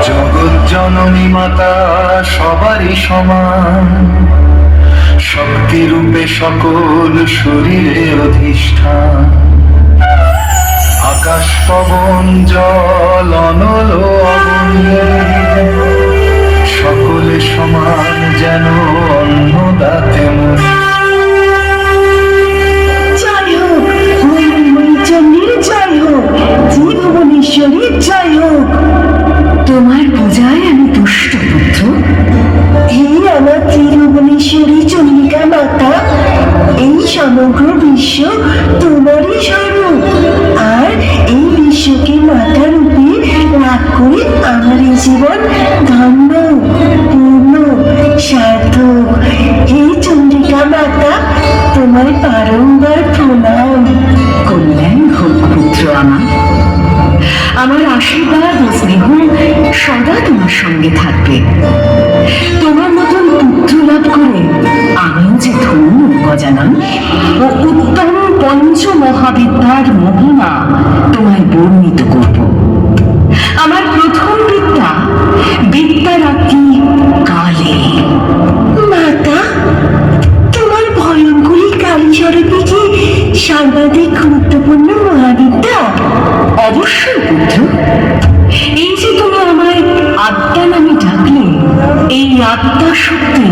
জগৎ জননী মাতা সবারই সমান, শক্তিরূপে সকল শরীরে অধিষ্ঠান। আকাশ পবন জল অনল অগণীয়, সকলে সমান যেন অন্নদাতে মন। জয় হোক মণিচন্দ্রের জয় হোক, ত্রিভুবনেশ্বরীর জয় হোক। তোমার পূজায় আমি তুষ্ট পুত্র। হে আমার ত্রিভুবনেশ্বরী চন্ডিকা মাতা, এই সমগ্র বিশ্ব তোমারই স্বরূপ, আর এই বিশ্বকে মাতা রূপে লাভ করে আমার এই জীবন ধন্য পূর্ণ সার্থক। হে চন্ডিকা মাতা, তোমার বারংবার প্রণাম। কল্যাণ হোক পুত্র আমার আশীর্বাদ ও স্নেহ সদা তোমার সঙ্গে থাকবে। তোমার মতন পুত্র লাভ করে আমিও যে ধন্য গজানন, ও উত্তম পঞ্চমহাবিদ্যার মহিমা তোমায় বর্ণিত করব। আমার প্রথম বিদ্যা বিদ্যারাত্রি কালে। মাতা, তোমার ভয়ঙ্করী কালী স্বরূপী কি সর্বাধিক গুরুত্বপূর্ণ মহাবিদ্যা? অবশ্যই পুত্র। এই যে তুমি আমায় আত্মা নামে ডাকলে, এই আত্মা শক্তি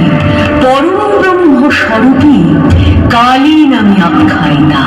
পরম ব্রহ্ম স্বরূপী কালী নামে আখ্যায়িতা।